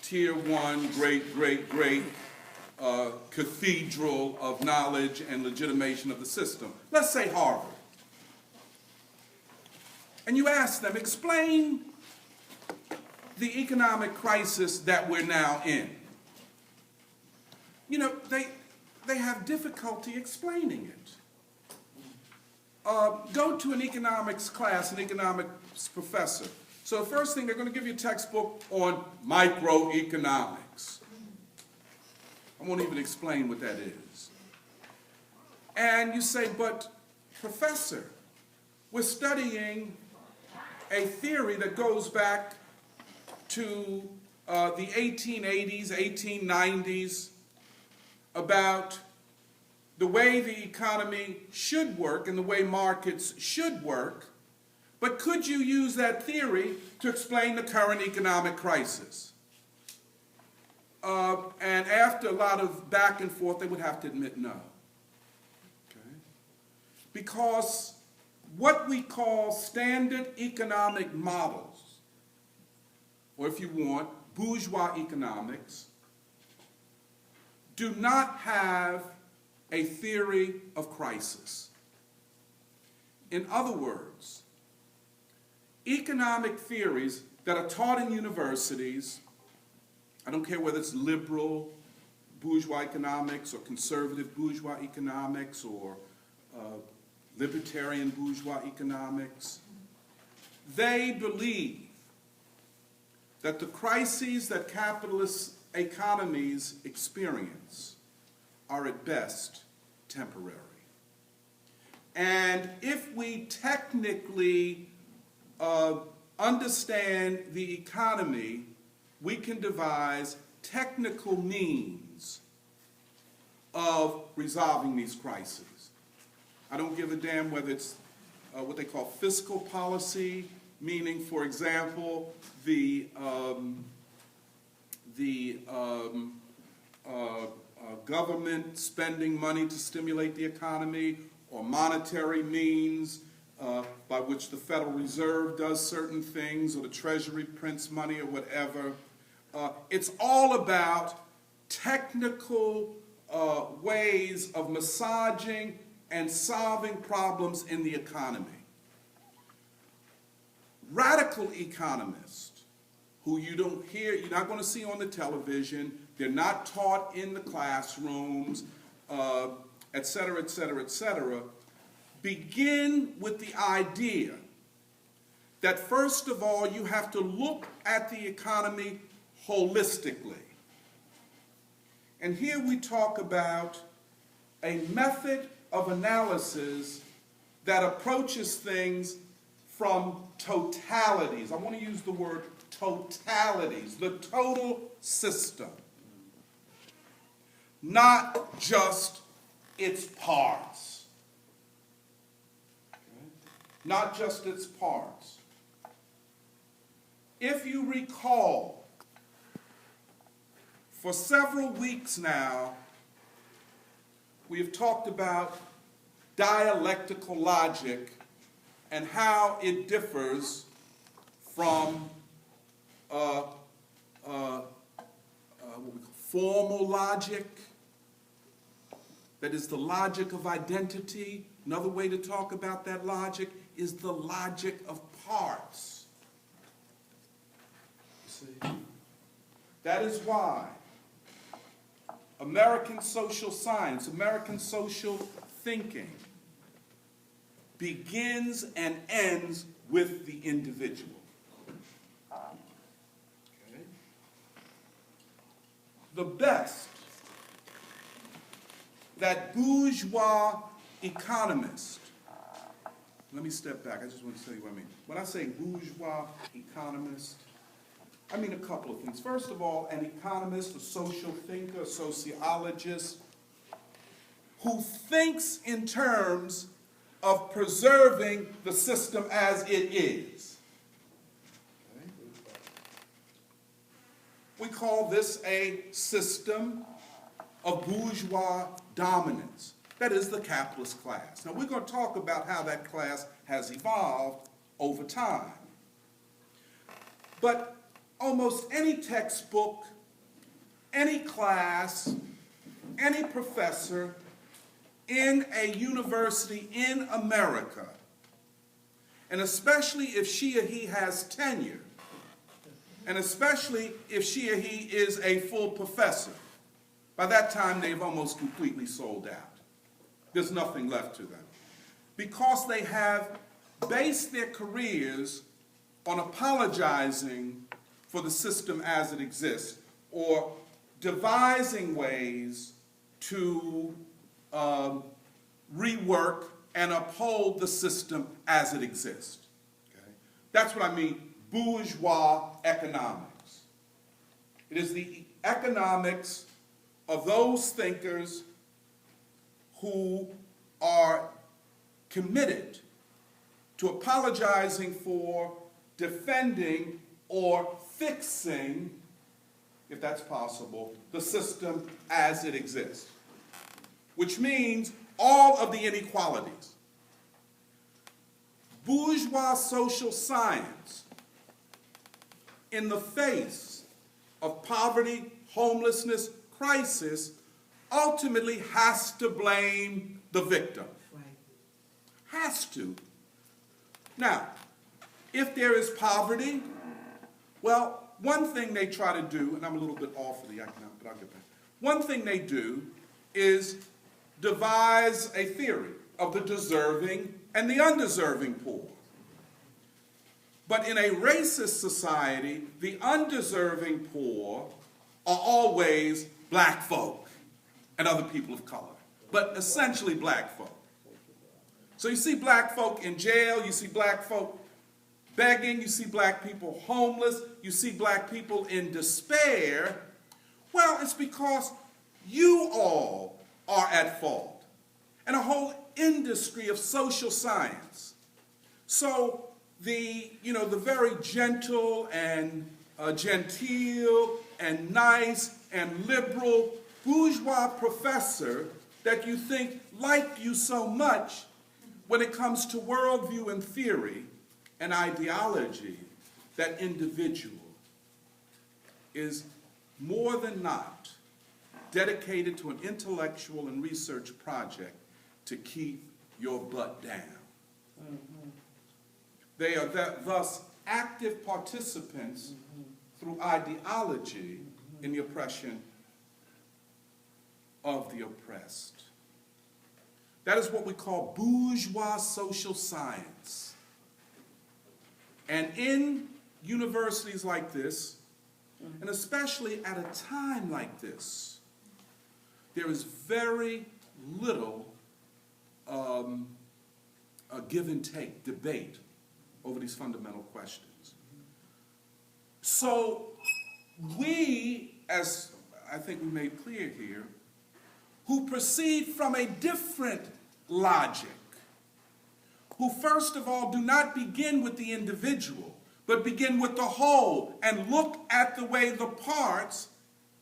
tier one, great cathedral of knowledge and legitimation of the system. Let's say Harvard. And you ask them, explain the economic crisis that we're now in. You know, they have difficulty explaining it. Go to an economics class, an economics professor. So the first thing, they're going to give you a textbook on microeconomics. I won't even explain what that is. And you say, but professor, we're studying a theory that goes back to the 1880s, 1890s, about the way the economy should work and the way markets should work, but could you use that theory to explain the current economic crisis? And after a lot of back and forth, they would have to admit no. Okay? Because what we call standard economic models, or if you want, bourgeois economics, do not have a theory of crisis. In other words, economic theories that are taught in universities, I don't care whether it's liberal bourgeois economics or conservative bourgeois economics or libertarian bourgeois economics, they believe that the crises that capitalist economies experience are at best temporary. And if we technically understand the economy, we can devise technical means of resolving these crises. I don't give a damn whether it's what they call fiscal policy, meaning, for example, the government spending money to stimulate the economy, or monetary means by which the Federal Reserve does certain things, or the Treasury prints money, or whatever. It's all about technical ways of massaging and solving problems in the economy. Radical economists, who you don't hear, you're not going to see on the television, they're not taught in the classrooms, et cetera, begin with the idea that first of all you have to look at the economy holistically. And here we talk about a method of analysis that approaches things from totalities. I want to use the word totalities, the total system, not just its parts. Okay? Not just its parts. If you recall, for several weeks now, we have talked about dialectical logic and how it differs from what we call formal logic, that is the logic of identity. Another way to talk about that logic is the logic of parts. You see? That is why American social science, American social thinking begins and ends with the individual. Okay? The best that bourgeois economist, let me step back, I just want to tell you what I mean. When I say bourgeois economist, I mean a couple of things. First of all, an economist, a social thinker, a sociologist, who thinks in terms of preserving the system as it is. Okay? We call this a system of bourgeois dominance. That is the capitalist class. Now we're going to talk about how that class has evolved over time. But almost any textbook, any class, any professor in a university in America, and especially if she or he has tenure, and especially if she or he is a full professor, by that time they've almost completely sold out. There's nothing left to them. Because they have based their careers on apologizing for the system as it exists, or devising ways to rework and uphold the system as it exists. Okay? That's what I mean, bourgeois economics. It is the economics of those thinkers who are committed to apologizing for, defending, or fixing, if that's possible, the system as it exists. Which means all of the inequalities. Bourgeois social science, in the face of poverty, homelessness, crisis, ultimately has to blame the victim. Right. Has to. Now, if there is poverty, well, one thing they try to do, and I'm a little bit off of the economic, but I'll get back. One thing they do is devise a theory of the deserving and the undeserving poor. But in a racist society, the undeserving poor are always black folk and other people of color, but essentially black folk. So you see black folk in jail, you see black folk begging, you see black people homeless, you see black people in despair. Well, it's because you all are at fault, and a whole industry of social science. So the very gentle and genteel and nice and liberal bourgeois professor that you think liked you so much, when it comes to worldview and theory and ideology, that individual is more than not dedicated to an intellectual and research project to keep your butt down. Mm-hmm. They are thus active participants through ideology in the oppression of the oppressed. That is what we call bourgeois social science. And in universities like this, and especially at a time like this, there is very little give and take, debate over these fundamental questions. So we, as I think we made clear here, who proceed from a different logic, who first of all do not begin with the individual, but begin with the whole and look at the way the parts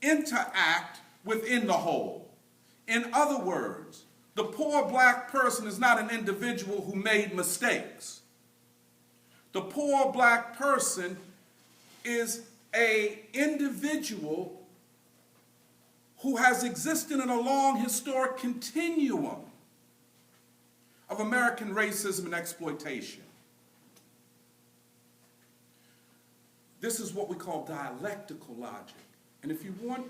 interact within the whole. In other words, the poor black person is not an individual who made mistakes. The poor black person is an individual who has existed in a long historic continuum of American racism and exploitation. This is what we call dialectical logic. And if you want,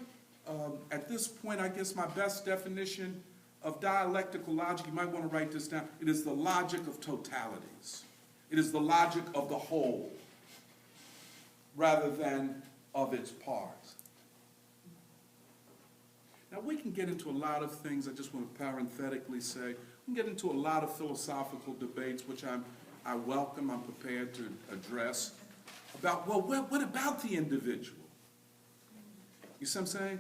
at this point, I guess my best definition of dialectical logic, you might want to write this down. It is the logic of totalities. It is the logic of the whole, rather than of its parts. Now, we can get into a lot of things. I just want to parenthetically say, we can get into a lot of philosophical debates, which I welcome, I'm prepared to address, about, well, what about the individual? You see what I'm saying?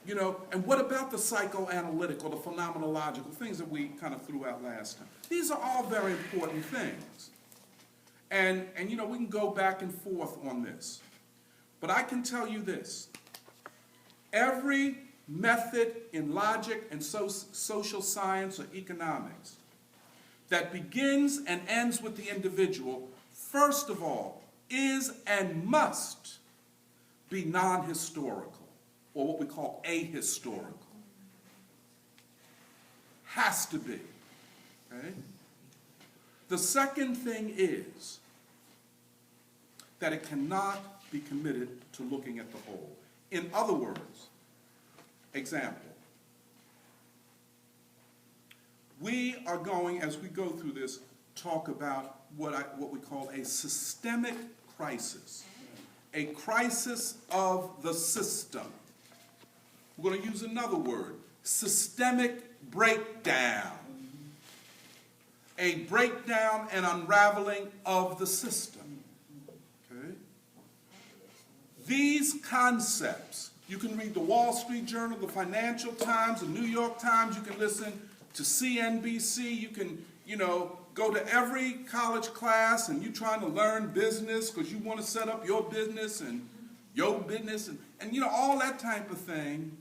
You know, and what about the psychoanalytic or the phenomenological things that we kind of threw out last time? These are all very important things. And you know, we can go back and forth on this. But I can tell you this. Every method in logic and social science or economics that begins and ends with the individual, first of all, is and must be non-historical, or what we call ahistorical. Has to be. Okay? The second thing is that it cannot be committed to looking at the whole. In other words, example, we are going, as we go through this, talk about what we call a systemic crisis, a crisis of the system. We're going to use another word, systemic breakdown, a breakdown and unraveling of the system. Okay? These concepts, you can read the Wall Street Journal, the Financial Times, the New York Times, you can listen to CNBC, you can, go to every college class and you're trying to learn business because you want to set up your business and all that type of thing.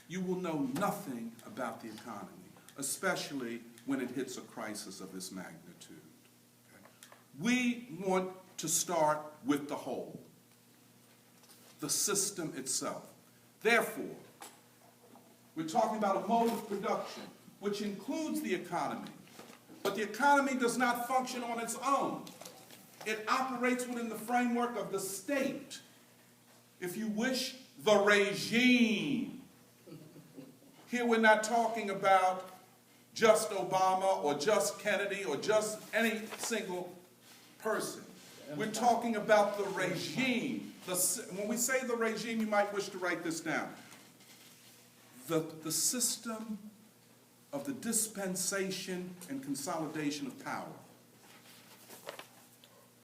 You will know nothing about the economy, especially when it hits a crisis of this magnitude. Okay? We want to start with the whole, the system itself. Therefore, we're talking about a mode of production, which includes the economy. But the economy does not function on its own. It operates within the framework of the state. If you wish, the regime. Here we're not talking about just Obama or just Kennedy or just any single person. We're talking about the regime. When we say the regime, you might wish to write this down. The system of the dispensation and consolidation of power.